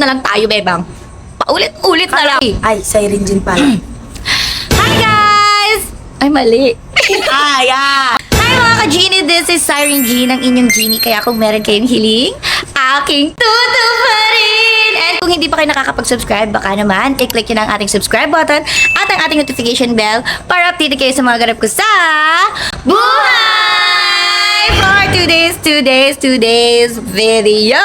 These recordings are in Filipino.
na lang tayo, bebang. Paulit-ulit na lang. Ay, Siren Jean pala. Hi, guys! Ay, mali. Ay, ah! Hi, mga ka-Genie. This is Siren Jean, ang inyong Genie. Kaya kung meron kayong hiling, aking tutuparin! And kung hindi pa kayo nakakapag-subscribe, baka naman, i-click nyo na ang ating subscribe button at ang ating notification bell para update kayo sa mga ganap ko sa buhay! For today's video.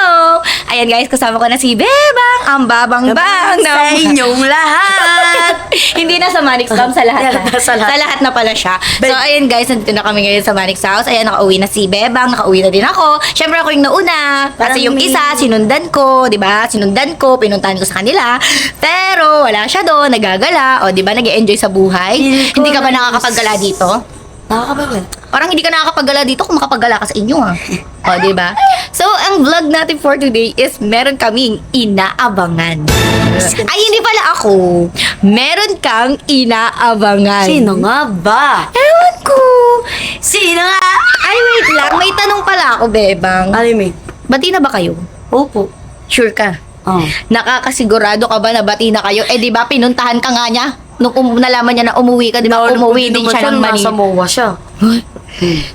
Ayan guys, kasama ko na si Bebang, ang babang-bang Sa inyong lahat! Hindi na sa Manix House, sa lahat na. Sa lahat. Sa lahat na pala siya. So, ayun guys, nandito na kami ngayon sa Manix House. Ayan, nakauwi na si Bebang, nakauwi na din ako. Siyempre ako yung nauna. Kasi yung isa, sinundan ko, di ba? Sinundan ko, pinuntahan ko sa kanila. Pero, wala siya doon, nagagala. O, di ba, nag-enjoy sa buhay. Hindi ka ba nakakapaggala dito? Nakakabagal. Parang hindi ka nakakapaggala dito kung makapaggala ka sa inyo, ha? O, di ba? So, ang vlog natin for today is meron kaming inaabangan. Ay, hindi pala ako. Meron kang inaabangan. Sino nga ba? Ewan ko. Sino nga? Ay, wait lang. May tanong pala ako, Bebang. Alime. Bati na ba kayo? Opo. Sure ka? Oh. Nakakasigurado ka ba na bati na kayo? Eh, di ba, pinuntahan ka nga niya? Nung nalaman niya na umuwi ka, di ba? Umuwi din siya ng Nasa Manila. MOA siya.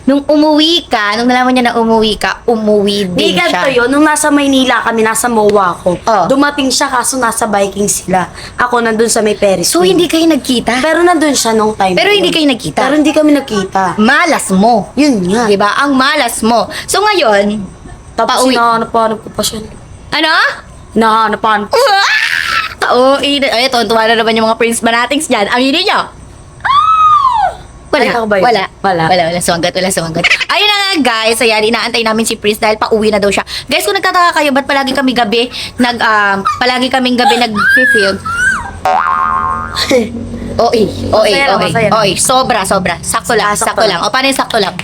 Nung umuwi ka, nung nalaman niya na umuwi ka, umuwi Di din ganito siya. yun, nung nasa Maynila kami, nasa MOA ako. Oh. Dumating siya kaso nasa biking sila. Ako nandun sa may Ferris So, wheel. hindi kayo nagkita? Pero nandun siya nung time. Pero na hindi yun. kayo nagkita? Pero hindi kami nagkita. Malas mo. Yun nga. Di ba? Ang malas mo. So, ngayon, Tapos pauwi. hinahanap-hanap ko pa siya. Ano? Hinahanap-hanap. Oo, ay, tuwa na naman yung mga Prince Manatings dyan. Aminin nyo. Wala. Ay, ako ba yun? Wala. Sumagat. Ayun na nga, guys. Ayan, inaantay namin si Prince dahil pauwi na daw siya. Guys, kung nagtataka kayo, ba't palagi kaming gabi nag-field? Masaya. Sobra. Sakto lang. O, paano yung sakto lang?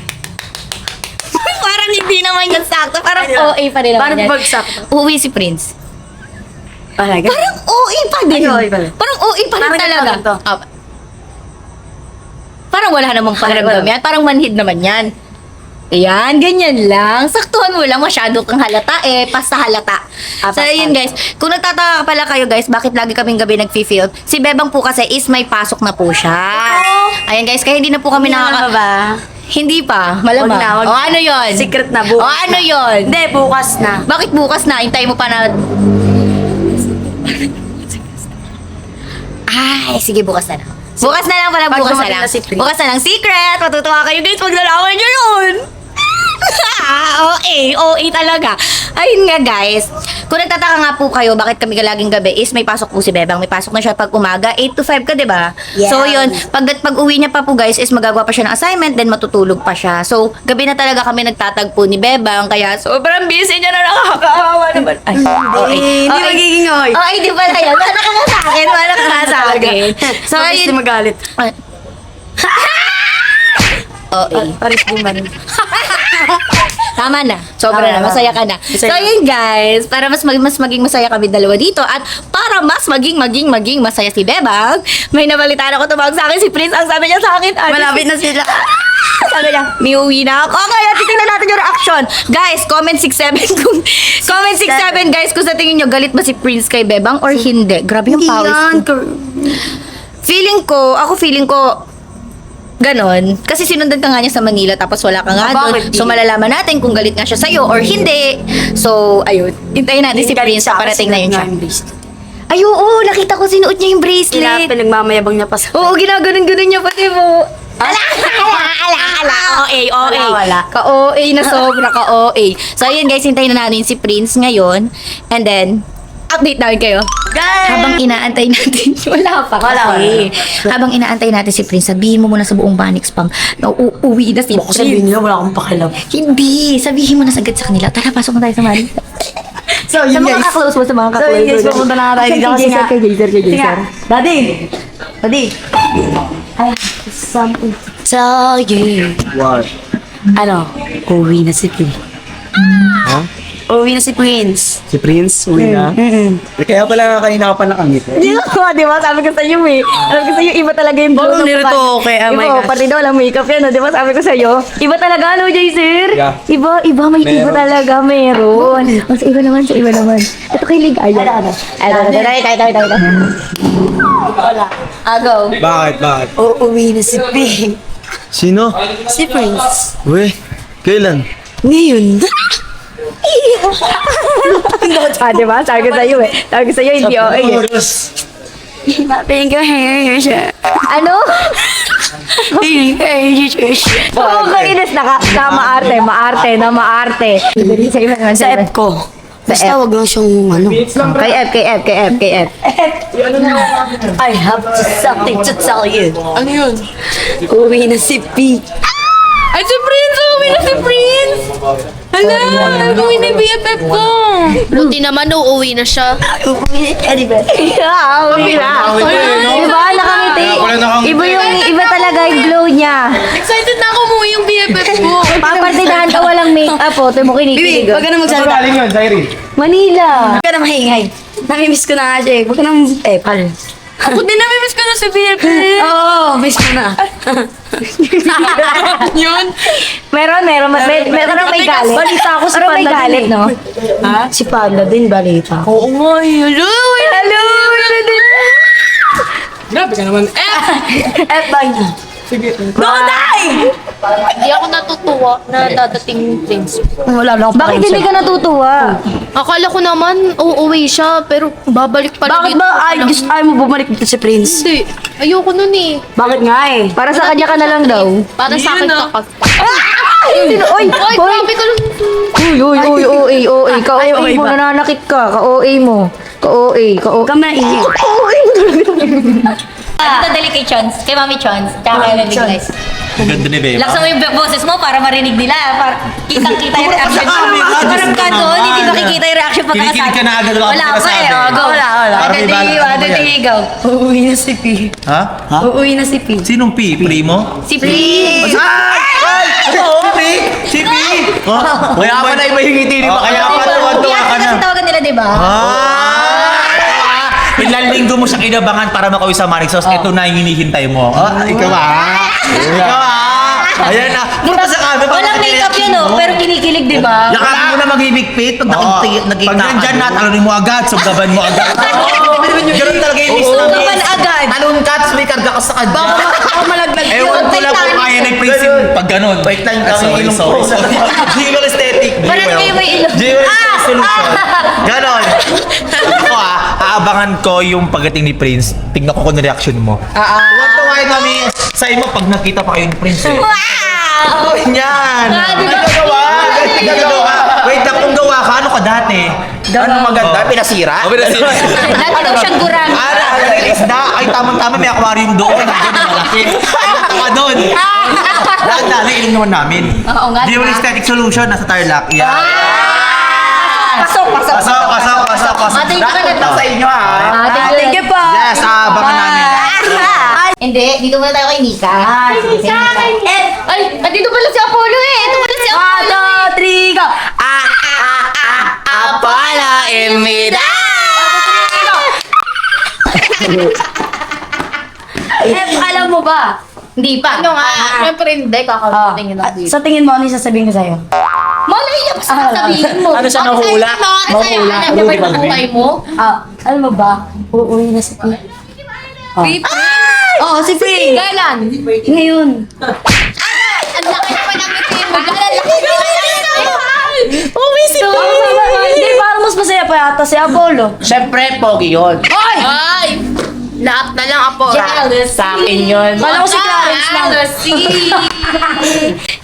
Parang hindi naman yung sakto. Parang Ano? OA pa rin naman Paano yan. pag sakto? Uuwi si Prince. Talaga? Parang OA pa din. Ay, OA pa rin. Parang OA pa rin Parang talaga. ganito. Parang wala namang pakiramdam yan. Parang manhid naman yan. Ayan, ganyan lang. Saktuhan mo lang, masyado kang halata basta halata. So, ayun guys, kung nagtataka pala kayo guys, bakit lagi kaming gabi nag-field? Si Bebang po kasi is may pasok na po siya. Ayan guys, kaya hindi na po kami ba? Hindi pa, malamang. Wag na. O ano yun? Secret na bukas. O ano yun? Hindi, bukas na. Bakit bukas na? Hintay mo pa na... Ay, sige, bukas na lang. Bukas na lang pala, Pag bukas na dumating lang. na si Prince. Bukas na lang. Secret! Matutuwa kayo guys pag nalaman nyo yun! OA talaga. Ayun nga guys. Kung nagtataka nga po kayo, bakit kami laging gabi is may pasok po si Bebang. May pasok na siya pag umaga. 8 to 5 ka, diba? Yeah. So yun, pag uwi niya pa po guys is magagawa pa siya ng assignment, then matutulog pa siya. So, gabi na talaga kami nagtatagpo ni Bebang. Kaya sobrang busy niya na, nakakaawa naman. Ay, Hindi magiging oy. Ay, di ba na yan? Wala ka nga sa akin. Wala ka nga sa akin. So, Paris di ayun. magalit. Paris di man. Tama na. Sobra na. Tama. Masaya ka na. So, Masaya. yun guys. Para mas maging masaya kami dalawa dito at para mas maging masaya si Bebang, may nabalitaan ako tumawag sa akin si Prince. Ang sabi niya sa akin, Malapit na sila. sabi niya, may uwi na ako. Kaya titingnan natin yung reaction. Guys, comment 6-7 kung comment 6-7 guys kung sa tingin nyo galit ba si Prince kay Bebang or hindi. Grabe yung pawis ko. Feeling ko ganon. Kasi sinundan ka nga niya sa Manila tapos wala ka nga doon. Bakit di? So malalaman natin kung galit nga siya sa'yo or hindi. So, ayun. Hintayin natin si Prince sa parating na yun siya. Ay, oo. Nakita ko sinuot niya yung bracelet. Pinagmamayabang niya pa sa... Oo, ginaganon-ganon niya pati mo. Ala. Wala. Ka-OA na sobra ka-OA. So, ayun guys, hintayin na natin si Prince ngayon. And then, update namin kayo. Guys! Habang inaantay natin, wala pa kasi. Habang inaantay natin si Prince, sabihin mo muna sa buong Banix Pang na uuwi na si Baka Prince. sabihin niya, wala akong pakialam. Hindi, sabihin mo na sagad sa kanila. Tara, pasok na tayo sa Manix. So, Sa mga ka-close mo, sa mga So, ka-close yun guys, mo. pupunta na tayo dito kasi nga. Kay Jaser. Kasi nga, Daddy! I have something to tell you. What? Ano? Uwi na si Prince. Huh? Uwi na si Prince. Si Prince, uwi na. Kaya pala kanina ka pa nakangiti. Di ba? Di ba? Sabi ko sa'yo eh. Sabi ko sa'yo, iba talaga yung glow. Oh, nirito okay. Oh my Iba, gosh. pati daw lang makeup yan. Di ba? Sabi ko sa'yo, iba talaga, ano, Jay, sir? Yeah. Iba, may iba Meron. talaga, meron. Mas iba naman, Ito kay Ligaya. Ito. Go. Bakit? Uuwi na si Pink. Sino? Si Prince. Uy, kailan? Ngayon. Di ba? Sabi ko sa'yo eh. Sabi ko sa'yo, hindi okay eh. Pink yung hair siya. Ano? Pink hair siya. Oo, kainis na maarte. Sa iba naman. Sa F ko. Basta F. wag lang siyang ano. Kay F. I have something to tell you. Ano yun? Uwi na si Pink. Ay, si Prince! Uwi na si Prince! Hala! Uwi na yung BFF ko! Buti naman uuwi na siya. Uwi na anyway. Uwi na. Diba? Nakangiti. Iba talaga yung glow niya. Excited na ako umuwi yung BFF ko. Papartinahan ka walang make-up oh. Ito mo kinikilig. Bibi, wag ka na magsalita. Galing yun, Zairi. Manila. Huwag ka na maingay. Namimiss ko na nga siya eh. Huwag ka na pal. Ako din namimiss ko na si BFF. Oo, miss ko na. Yun. Meron may galit. Balita ako si Meron may Panda galit, din eh. no? Ha? Si Panda din, balita. Oo nga, hello! Grabe ka naman. F ba niya? Hindi ako natutuwa na dadating yung Prince. Wala lang ako Bakit hindi ka natutuwa? Akala ko naman uuwi siya, pero babalik pala Bakit dito. ba ayaw mo bumalik dito si Prince? Hindi. Ayoko nun eh. Bakit nga eh? Para sa kanya ka na lang daw. Para sa akin kakas. Oy, Grabe ka lang. OA. Ay, Ka-OA okay mo, ba? nananakit ka. Ka-OA mo. Ka-OA. Huwag ka maingay. Ito dali kay Chons, kay Mami Chons, tsaka kay Mami Glass. Ang ganda ni Beba. Laksan mo yung boses mo para marinig nila, para kitang-kita yung reaction mo. camera, Parang Diyos ka ko doon, hindi naman. makikita yung reaction pag Kinikilig ka na agad wala Wala akong pa eh, sinasabi. go. Wala. Parang may Adi, bala- ano ba yan? go. Uuwi na si P. Ha? Uuwi na si P. Sinong P? Primo? Si Please. Ay! Oo, P! Si P! Kaya pala iba yung ngiti ni Kaya pala tuwan-tuwa ka na. Kasi tawagan nila, di ba? Ilang linggo mo siya kinabangan para makauwi sa Marixos. Ito na yung hinihintay mo. Ikaw Ikaw Ayan na. Puro pa sa camera. Walang makeup yun, oh, pero kinikilig, di ba? Yakapin mo na maghihigpit pag nakita. Pag nandyan na, talunin mo agad, suggaban mo agad. Ganun talaga yung miss namin. Suggaban agad. Talon ka, tapos may karga ka sa kanya. Baka malaglag yun. Ewan ko lang kung kaya nag-prince yung pag ganun. Wait lang, sorry. Jingle aesthetic. Parang kayo may ilong. Jingle aesthetic solution. Ganon. Ako aabangan ko yung pagdating ni Prince. Tignan ko kung reaction mo. Tuwa-tuwa yun kami. Sa'yo mo, pag nakita pa kayo ni Prince eh. Wow! Yan! Di ba? Gagawa! Wait lang, kung gawa ka, ano ka dati? Ano maganda? Pinasira? Pinasira. Dati daw siyang gurang. Isda? Ay, tamang-tama, may aquarium doon. Nandiyan na malaki. Ay, ka doon. Dahil ilong naman namin. Oo nga, Di diba? aesthetic solution, nasa Tarlac. Yan. Pasok. Ate, ka na Dapat sa inyo Thank you po. Yes, abangan namin. Hindi, dito muna tayo kay Mika. Ay, dito pala si Apollo eh. Ito pala si Apollo. 1, 2, 3, go! Apala Emida! Alam mo ba? Hindi pa. Ano nga? Siyempre hindi. Kakamutin yun ang video. Sa tingin mo, ano yung sasabihin ko sa'yo? Malay niya sa sabihin mo. Ano siya, nahula? Ano sa'yo? Alam niya ba yung buhay mo? Alam mo ba? Uuwi na si P. Oo, si P. Kailan? Ngayon. Ang laki naman ang ngiti mo. Ang laki Uuwi si P. Hindi, parang mas masaya pa yata si Apollo. Siyempre, pogi yun. Ay! Lahat na lang ako. Jealousy. Sa akin yun. Kala ko si Clarence lang. Jealousy.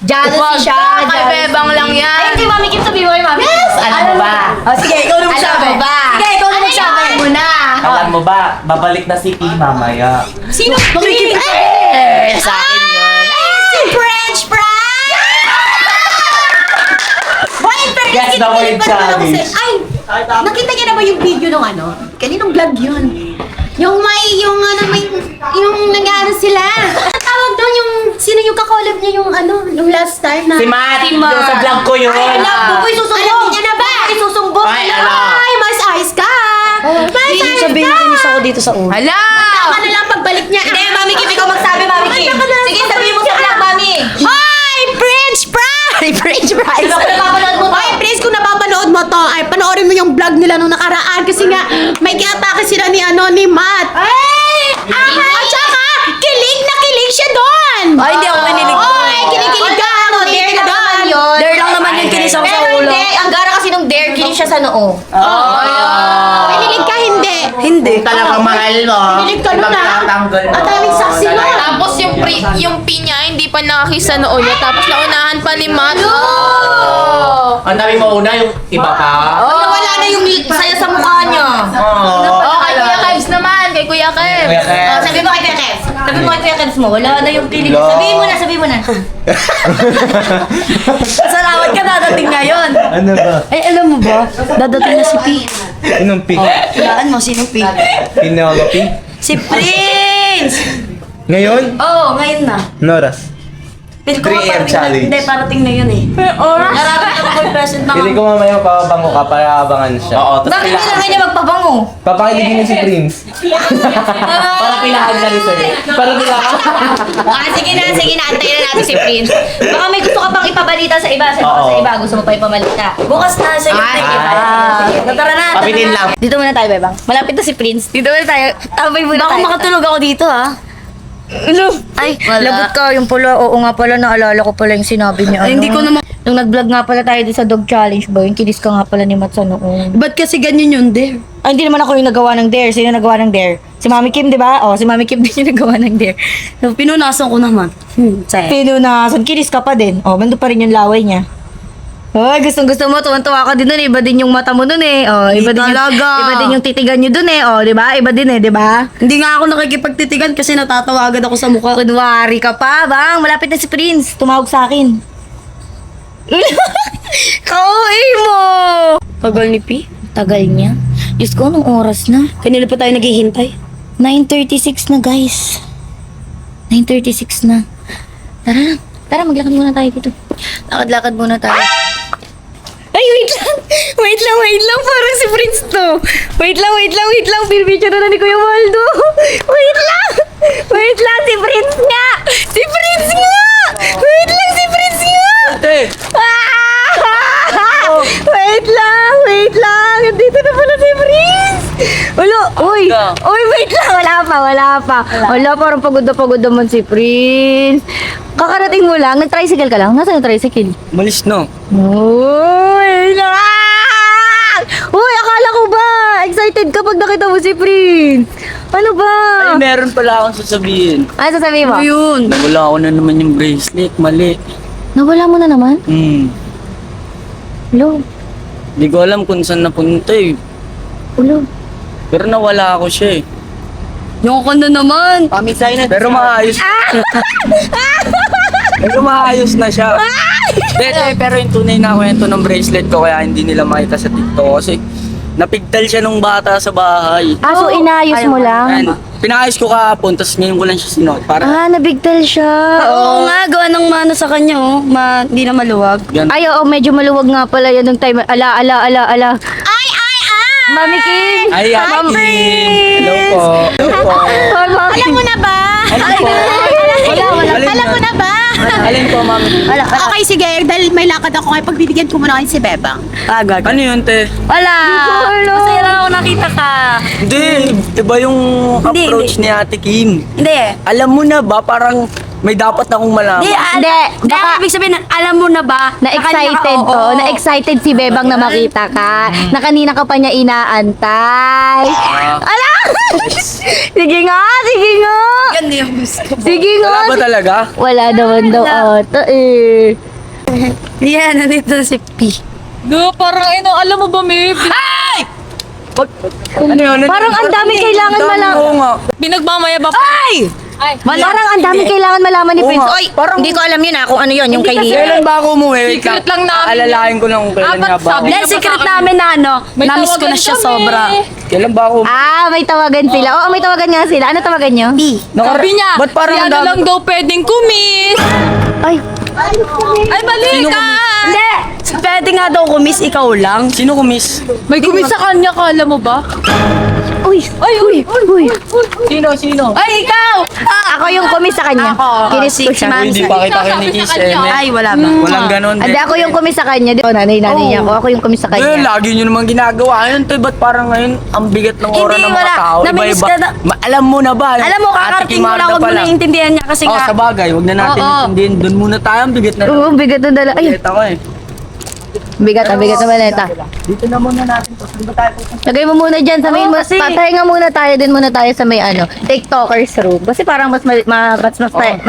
Jealousy siya. Kay Bebang lang Ay, yan. hindi, Mami Kim, sabihin mo Mami. Yes! Alam mo ba? Sige, ikaw na Alam mo ba? Sige, ikaw na Ano magsabi. yan? mo na. Alam mo ba, babalik na si P mamaya. Sino? Sa akin yun. Si French fries! Boy, pero Guess the word challenge. Ay, nakita niya na ba yung video nung ano? Kaninong vlog yun? Yung nangyari sila. Ang tawag doon yung, sino yung kakolab niya yung ano, yung last time na. Si Matt, Si Matt. yung sa vlog ko yun. Ay, alam ko, boy, susunod. Alam niya na ba? dito sa ulo. Hala! Tama na lang pagbalik niya. Hindi, Mami Kim, ikaw magsabi, Mami Kim. Sige, sabihin mo sa vlog, Mami. Hoy! French fries! French fries! Sino ko napapanood mo to? Hoy, Prince, kung napapanood mo to, ay panoorin mo yung vlog nila nung nakaraan kasi nga may kinatake sila ni Matt. Ay! At saka, kilig na kilig siya doon! Ay, hindi ako kinilig. Oy, kilig-kilig ka! Kilig ka doon! Dare lang naman yung kinis ako sa Pero ulo. hindi, ang gara kasi nung dare, kinis siya sa noo. Kinilig ka, hindi! Hindi. Talagang mahal mo. Kinilig ka nun, ha? At daming saksi mo! Tapos yung P niya, hindi pa nakakis sa noo niya. Tapos naunahan pa ni Matt. Ang dami mo una, yung iba pa. Wala na yung saya sa mukha niya. Oh, kay Kuya Kevs naman. Kay Kuya Kevs. Oh, sabi mo kay Kuya Kev. Sabi mo kay Kuya Kev mo, wala na yung kilig. Sabihin mo na, sabihin mo na. Salamat ka dadating ngayon. Ano ba? Ay, alam mo ba? Dadating na si P. Sinong pig? Hulaan mo, sinong P? Penelope? Si Prince! Ngayon? Oo, ngayon na. Noras. Feel ko 3 AM parating na, challenge. hindi, parating na yun eh. Nararamdaman ko yung present na Pili ko mamaya papabango ka para abangan siya. Oo, Bakit kailangan niya magpabango? Papakiligin niya si Prince. para pilahan na rin sa'yo. Para pilahan. Sige na, antayin na natin si Prince. Baka may gusto ka pang ipabalita sa iba, sa iba, gusto mo pa ipabalita. Bukas na siya yung Ay, Tara na. Papitin lang. Dito muna tayo, Bebang. Malapit na si Prince. Dito muna tayo. Tambay muna Baka tayo. makatulog ako dito ah. Ay, wala. Lagot ka, yung pala, oo nga pala, naalala ko pala yung sinabi niya. Ay, hindi ko naman- Nung nag-vlog nga pala tayo din sa dog challenge ba, yung kinis ka nga pala ni Matt sa noon. Ba't kasi ganyan yun, Dare? Ay, hindi naman ako yung nagawa ng dare. Sino nagawa ng dare? Si Mami Kim, di ba? Oh, si Mami Kim din yung nagawa ng dare. So, pinunasan ko naman. Sa'yo. Pinunasan, kinis ka pa din. Oh, mando pa rin yung laway niya. Oh, gustong-gusto mo, tuwan-tuwa ka din dun. Iba din yung mata mo dun eh. Oh, iba din talaga. Iba din yung titigan nyo dun eh. Oh, di ba? Iba din eh, di ba? Hindi nga ako nakikipagtitigan kasi natatawa agad ako sa mukha. Kunwari ka pa, bang. Malapit na si Prince. Tumawag sa akin. Kauwi mo! Tagal ni P. Tagal niya. Diyos ko, anong oras na? Kanina pa tayo naghihintay. 9:36 na, guys. 9:36 na. Tara na. Tara, maglakad muna tayo dito. Lakad-lakad muna tayo. Ay, wait lang. Wait lang. Parang si Prince to. Wait lang. Pinipicture na ni Kuya Waldo. Wait lang, si Prince nga. Wait lang, si Prince nga. Ate! Ah! Wait lang. Dito na pala si Prince. Uy, wait lang. Wala pa. Wala, parang pagod naman si Prince. Kakarating mo lang. Nag-tricycle ka lang. Nasaan yung tricycle? Malis no. Uy, lang! Uy, akala ko ba? Excited ka pag nakita mo si Prince. Ano ba? Ay, meron pala akong sasabihin. Ano sasabihin mo? Ayun. Nawala ko na naman yung bracelet. Mali. Nawala mo na naman? Hello? Hindi ko alam kung saan napunta eh. Hello? Pero nawala ako siya eh. Yung ka na naman. Pero maayos. Pero maayos na siya. Pero yung tunay na kwento ng bracelet ko kaya hindi nila makita sa TikTok kasi napigtal siya nung bata sa bahay. So inayos mo lang? Yan. Pinayos ko kahapon, tapos ngayon ko lang siya sinuot. Para Nabigtal siya. Oo nga, gawa ng mana sa kanya oh. Hindi na maluwag. yan. Ay, oo, medyo maluwag nga pala yan ng time. Ala. Ay! Mami Kim! Ay, Ma'am Ate Kim. Prince! Hello po. Alam mo na ba? Alam mo na ba? Alin po, ma'am? Okay, sige. Dahil may lakad ako, kaya pagbibigyan ko muna kayo si Bebang. Agad. Ano yun, te? Wala. Masaya lang ako nakita ka. Hindi, iba yung Hindi, approach ni Ate Kim. Hindi. Alam mo na ba, parang may dapat akong malaman. Hindi, baka- Ibig sabihin, alam mo na ba? Na-excited Oo. to. Na-excited si Bebang na makita ka. Na kanina ka pa niya inaantay. Ala! Sige nga! Ganda yung gusto ko. Sige nga! Wala ba talaga? Wala naman daw ata eh. Yan, nandito si P. Parang alam mo ba, May? Ano yun? Parang ang daming kailangan malaman. Oo nga. Pinagmamaya ba? Ay! Parang ang daming kailangan malaman ni Oo Prince. nga. Oy, hindi ko alam yun kung ano yun, yung kay Lia. Kailan ba ako umuwi? Wait Secret lang namin. Alalahin ko lang kung kailan Apat nga ba. sabi. Dahil secret namin na May namiss ko na tawagan siya kami. sobra. Kailan ba ako? May tawagan sila. Oo, may tawagan nga sila. Ano tawagan nyo? Sabi niya, Ba't parang si ang ano dami- lang daw pwedeng kumis. Ay, Ay, balikan! hindi! Pwede nga daw kumis, ikaw lang. Sino kumis? May kumis sa kanya, kala mo ba? Uy! Uy! Uy! Sino? Ay, ikaw! Ako yung kumis sa kanya. Kinis ko siya. Hindi pa kita kinikiss eh. Ay, wala ba? Walang ganon. Hindi, ako yung kumis sa kanya. Nanay niya ako. Ako yung kumis sa Eh, kanya. lagi nyo naman ginagawa yun, te. Ba't parang ngayon, ang bigat ng oras Hindi, ng mga wala. tao? Namiss Iba-iba. ka na. Alam mo na ba? Alam mo, Ate kakarating mo lang, Kimarda huwag pa mo naiintindihan niya kasi Oh, nga. sa bagay, huwag na natin Oo. intindihin. Doon muna tayo, ang bigat na. Oo, bigat na dala. Ay, Bigat ako eh. bigat na maleta. Dito na muna natin to. Saan ba tayo pupunta? Lagay mo muna dyan sa may, pahinga muna tayo din muna tayo sa may TikTokers room. Kasi parang mas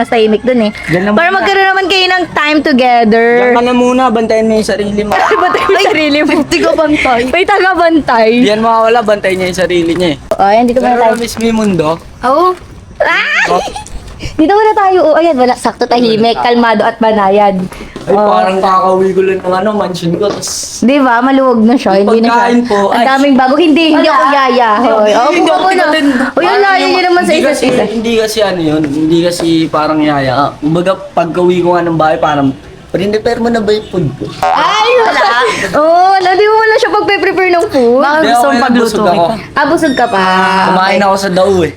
tahimik dun eh. Diyan na Para muna. magkaroon naman kayo ng time together. Diyan ka na muna, bantayan mo yung sarili mo. Bantay mo yung sarili mo. Tiga-bantay. May taga-bantay. Hindi yan mawawala, bantayan niya yung sarili niya eh. O, ayan, dito muna Pero tayo. miss mo yung mundo. Oo. Ah! Dito muna tayo. O, ayan, wala. Sakto tahimik, kalmado at banayad. Ay, parang kakauwi ko lang ng mansion ko. Tapos, Di ba? Maluwag na siya. Hindi na siya. Pagkain po, Ang ay. daming bago. Hindi ako yaya. Hoy, hindi buka ako mo na. tigatin. O, yung layo niyo naman sa Hindi isa't kasi- isa. Hindi kasi ano yun, hindi kasi parang yaya. Kumbaga, pagka-uwi ko nga ng bahay, parang, prepare mo na ba yung food ko? Ay, wala. Oo, wala. Di mo wala siya pagpe-prepare ng food. Baka Hindi, gusto okay mong lang, pagluto busog ako. kita. Busog ka pa. Kumain ako sa daw eh.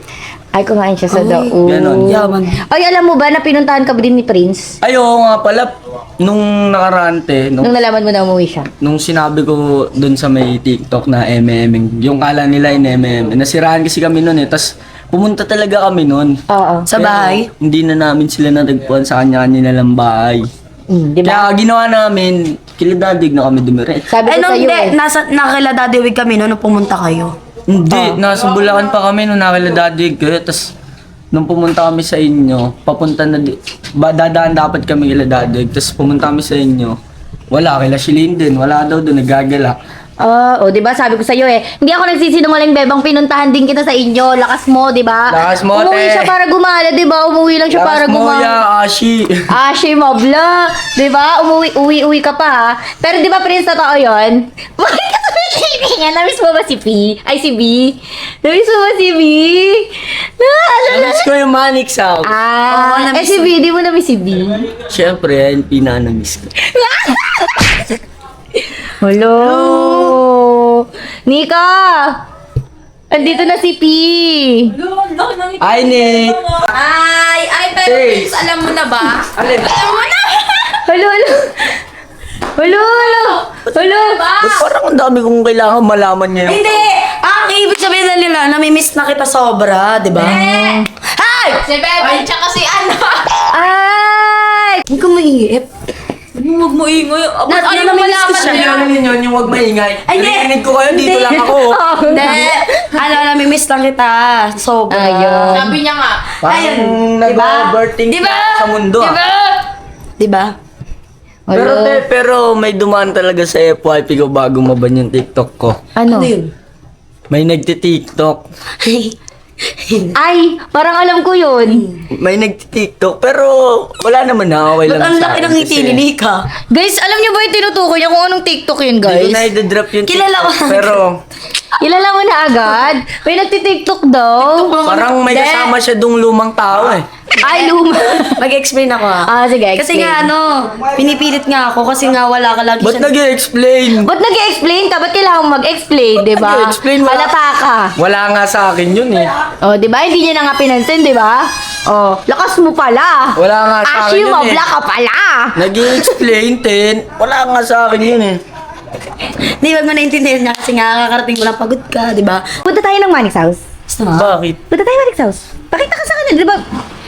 Ay, kumain siya sa daon. ganon. Yaman. Ay, alam mo ba na pinuntahan ka ba din ni Prince? Ay, oo nga pala, nung nakarante, Nung nalaman mo na umuwi siya. nung sinabi ko dun sa may TikTok na MM, yung kala nila in MM, nasiraan kasi kami nun eh, tas pumunta talaga kami nun. Oo. Sa bahay? Pero hindi na namin sila natagpuan sa kanya-kanya nilang bahay. Di ba? Kaya ginawa namin, kiladadaig na kami dumiretso. Sabi Eh, ko nung sa'yo hindi, eh. nakila Daddy Wig kami nung pumunta kayo. Hindi, nasa Bulacan pa kami nung nakiladadaig kayo, tas nung pumunta kami sa inyo, papunta na dadaan dapat kami kiladadaig, tas pumunta kami sa inyo, wala, kila Shilin din, wala daw doon, nagagalak. Di ba? Sabi ko sa'yo eh. Hindi ako nagsisinungaling, bebang. Pinuntahan din kita sa inyo. Lakas mo, di ba? Lakas mo, Umuwi te. siya para gumala, di ba? Umuwi lang siya para Lakas mo, gumala. ya, Ashi. Ashi mobla. Di ba? Uwi ka pa ha. Pero di ba, Prince, totoo yun? Bakit ka tumitingin? Namiss mo ba si P? Ay, si B? Namiss mo ba si B? Namiss ko yung Manic Sound. Si B, di mo namiss si B? Siyempre, yan, pinanamiss ko. Hello! Nika! Andito na si P! Ay, Nick! Pero Hey. Prince, alam mo na ba? Alin? Alam mo na! Hello! Ba't parang ang dami kong kailangan malaman niya yung... Hindi! Ang ibig sabihin na nila, namimiss na kita sobra, di ba? Ay! Si Bebe, tsaka si ano. Ay! Huwag kang maiip. Huwag mo ingay. Abot Na- ayaw mo namimiss ko malaman siya. niya. Ano ninyo yung huwag maingay? Ay, hindi. Narinig ko kayo, dito lang ako. Hindi. Namimiss lang kita. Sobra. Ayun. Sabi niya nga. Parang nag-overthink Diba? sa mundo ah. Di ba? Pero may dumaan talaga sa FYP ko bago maban yung TikTok ko. Ano? Ano yun? May nagti-TikTok. Ay! Parang alam ko yun. May nagti-TikTok pero wala naman na. Okay Ba't lang ang sa laki akin ng ngiti kasi ni Nika? Guys, alam niyo ba yung tinutukoy niya kung anong TikTok yun, Hindi ko guys? na i-drop yung Kilala TikTok. ko. Pero Kilala mo na agad? May nagti-TikTok daw. parang may Hindi. kasama siya dong lumang tao eh. Ay, luma. Mag-explain ako Sige, Kasi explain. nga pinipilit nga ako kasi nga wala ka lagi Ba't nag-i-explain? Ba't nag-explain ka? Ba't kailangan mo mag-explain, di ba? nag-i-explain? Halata ka. Wala nga sa akin yun eh. Di ba? Hindi niya na nga pinansin, di ba? Lakas mo pala. Wala nga sa akin Ashi, yun eh. mabla ka pala. Nag-i-explain din. Wala nga sa akin yun eh. Di ba mo naintindihan niya kasi nga kakarating mo lang pagod ka, di ba? Punta tayo ng Manix House. Gusto mo? Bakit? Punta tayo Manix House. Pakita ka sa kanila, di ba?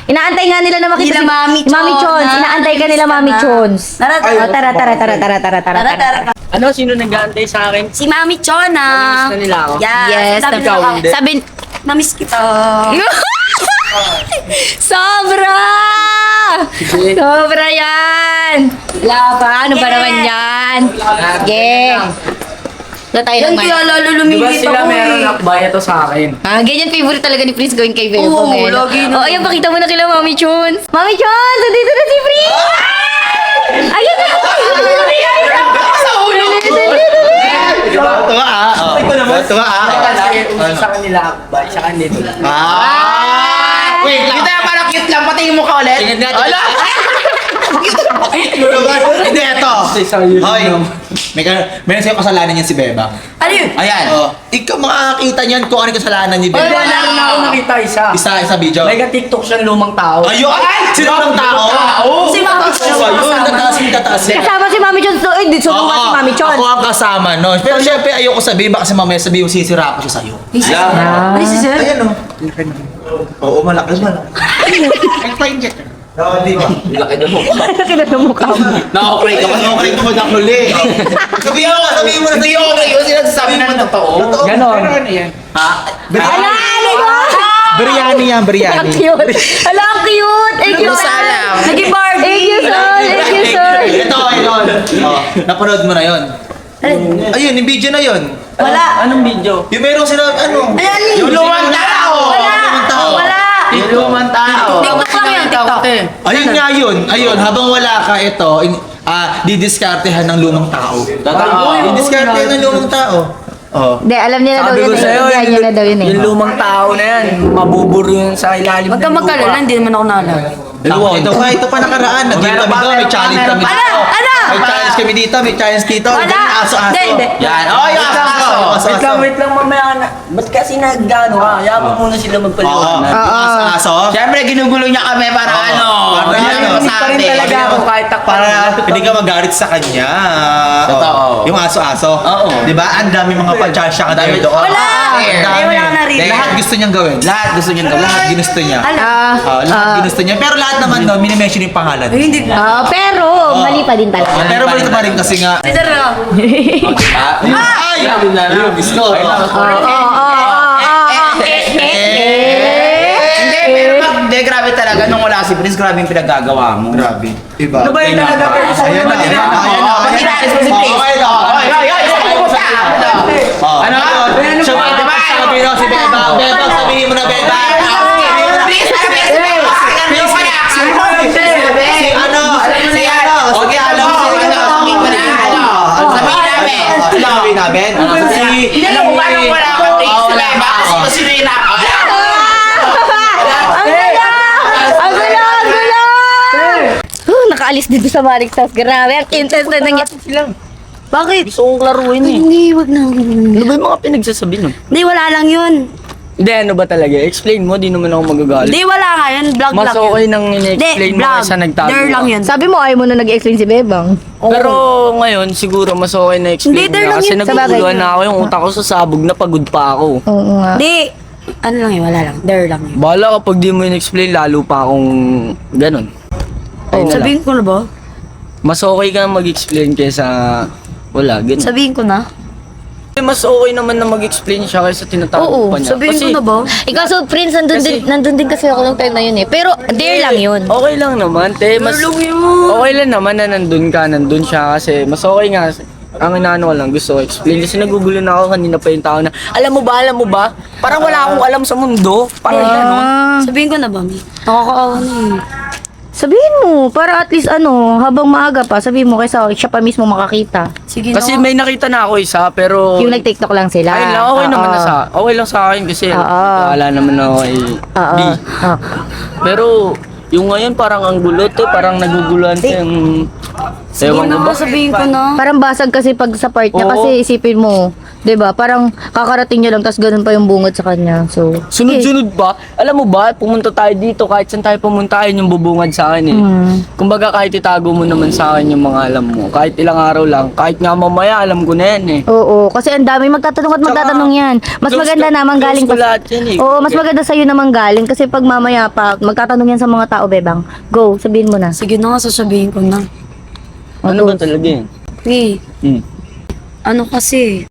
Inaantay nga nila na makita Nila Mami Chons. Chons. Inaantay ka nila Mami Chons. Tara, Tara, tara. Ano? Sino nag-aantay sa akin? Si Mami Chona. Namiss na nila ako? Yes, sabi ikaw nila, hindi. Sabi, Namiss kita. sobra! Sige. Sobra yan! Wala pa, ano ba naman yan? Sige. Punta tayo ng Yan Manix. kaya lalo Di ba lumiliit sila ako meron eh. akbaya to sa akin? Ganyan favorite talaga ni Prince going kay Bebo Oo, ngayon. lagi na. Ayan, pakita mo na kila Mami Chons. Mami Chons, nandito na si Prince! Ayun na! Sa ulo. Tuwa ah. Tuwa ah. Sa kanila akbay, sa kanila lang. Wait lang. Dito parang cute lang. Patingin mo ka ulit. Tingnan natin. Hindi, ito. Kasi sa'yo Hoy, yun. meron sa'yo kasalanan yan si Beba. Ano yun? Ayan. Ikaw makakakita niyan kung ano yung kasalanan ni Ay, Beba. wala rin ako nakita isa. Isa video. May ka-TikTok siyang lumang tao. Ayun! Sino ang tao? Si Mami Chon. Ayun, tataas. Kasama si Mami Chon. Eh, di sunuman si Mami Chon. Ako ang kasama, no? Pero syempre, ayoko sabihin, baka kasi mamaya sabihin mo sisira ako siya sa'yo. Ano si Sir? Ayan, no? Oo, malaki. Oo, di ba? Laki na mo. Laki na ng mukha mo. Na-operate ka pa. Okay, ito ko nakuli. Sabihin mo na, sabihin mo na. Yung sinasabi na totoo. Ganon. Ha? Ala, ano yun? Biryani yan, Ang biryani. cute. Ala, ang cute. Thank you, sir. Naging Barbie. Thank you, sir. Thank you, sir. Ito. Oh, napanood mo na yon. Ayun, yung video na yon. Wala. Anong video? Yung meron sila, ano? Yung lumang tao! Wala. Lumang tao. Wala. Yung lumang tao. TikTok lang yun, TikTok. Ayun nga yun. Ayun, habang wala ka, ito, didiskartehan ng lumang tao. Didiskartehan ng lumang tao. Oh. Hindi, alam niya na daw Sabi yun. ko sa'yo, Yan niya na daw yun eh. yung lumang tao na yan, mabuburo yun sa ilalim Huwag kang magkalala, hindi naman ako naalala. Ito pa nakaraan. Nag-game kami doon, may challenge kami dito. Ano? May challenge kami dito, may challenge dito. Wala. Aso-aso. Hindi. Yan. Oh, yung aso-aso. Wait lang mamaya ka na. Ba't kasi nag-ano ka? Yaman muna sila Oo. magpaliwanag. Yung aso-aso. Siyempre, ginugulo niya kami para ano. Para Ganyan pa rin talaga ako kahit takpan. Para hindi ka magalit sa kanya. Totoo. Yung aso-aso. Oo. Di ba? Ang dami mga pa-challenge siya kadami doon. Wala. Ang dami. Ay, wala ka naririnig. Lahat gusto niyang gawin. Lahat gusto niya gawin. Lahat ginusto niya. Ah, Lahat ginusto niya. Pero lahat naman doon, minimension yung pangalan. Ay, hindi. pero mali pa din talaga. Pero balik pa rin kasi nga. Si Sir na. Ay! Yung gusto. Hindi, grabe talaga. Nung wala si Prince, grabe yung pinaggagawa mo. Grabe. Iba. Ano ba yun talaga? Ayan na. Ayan na. Pag inalis mo si Prince. Okay na. Ano? Siya ba? Sabi na si Beba. Beba, sabihin mo na Beba. Sabihin namin. Alam mo ba nung wala ka Prince sa Beba? Kasi sino yung Ang gala! Nakaalis dito sa Marik's house. Grabe, ang intense na nangyari. Bakit? Gusto kong klaruin eh. Hindi, wag na. Ano ba yung mga pinagsasabi nun? Hindi, wala lang yun. Hindi, ano ba talaga? Explain mo, di naman ako magagalit. Hindi, wala nga yun. Vlog Mas lang yun. okay nang in-explain mo vlog. kaysa nagtago There lang ka. yun. Sabi mo, ayaw mo na nag-explain si Bebang. Pero ngayon, siguro mas okay na explain Hindi, there mo na lang kasi yun. naguguluhan na ako yung utak ko sa sabog na pagod pa ako. Oo nga. Hindi. Ano lang yun, wala lang. There lang yun. Bahala kapag di mo in-explain, lalo pa akong ganun. Ayun na lang. Sabihin ko na ba? Mas okay ka na mag-explain kaysa wala, ganun. Sabihin ko na? Mas okay naman na mag-explain siya kaysa tinatawag Oo, pa niya. sabihin Kasi ko na ba? Ikaw, so Prince, nandun din kasi ako nung time na yun eh. Pero dare lang yun. Okay lang naman, te. Mas okay lang naman na nandun siya kasi mas okay nga. Ang inaano ko lang, gusto ko explain kasi nagugulo na ako kanina pa yung tao na alam mo ba? Parang wala akong alam sa mundo. Parang gano'n. Sabihin ko na ba, Mi? Nakakaawa na eh. Sabihin mo, para at least habang maaga pa, sabihin mo kaysa siya pa mismo makakita. Sige Kasi na. may nakita na ako isa pero Yung nag-tiktok lang sila. Ay, okay naman Oo. na okay lang sa akin kasi Oo. wala naman ako ay Oo. B. Oo. Pero yung ngayon parang ang gulo to, parang naguguluhan ko yung Sige ewan ko na, ba? sabihin ko na. Parang basag kasi pag sa part niya Oo. kasi isipin mo, 'di ba? Parang kakarating niya lang tapos ganun pa yung bungad sa kanya. So, Sunod-sunod pa. Alam mo ba, pumunta tayo dito, kahit saan tayo pumunta, yun yung bubungad sa akin eh. Kumbaga kahit itago mo naman sa akin yung mga alam mo, kahit ilang araw lang, kahit nga mamaya, alam ko na yan eh. Oo, kasi ang dami magtatanong at magtatanong yan. Mas close maganda ko- naman close galing ko lahat yan eh. Oo, mas maganda sa'yo naman galing kasi pag mamaya pa magtatanong yan sa mga tao, Bebang. Go, sabihin mo na. Sige na nga, sasabihin ko na. Ano ba talaga yun? Mi, Hmm. ano kasi,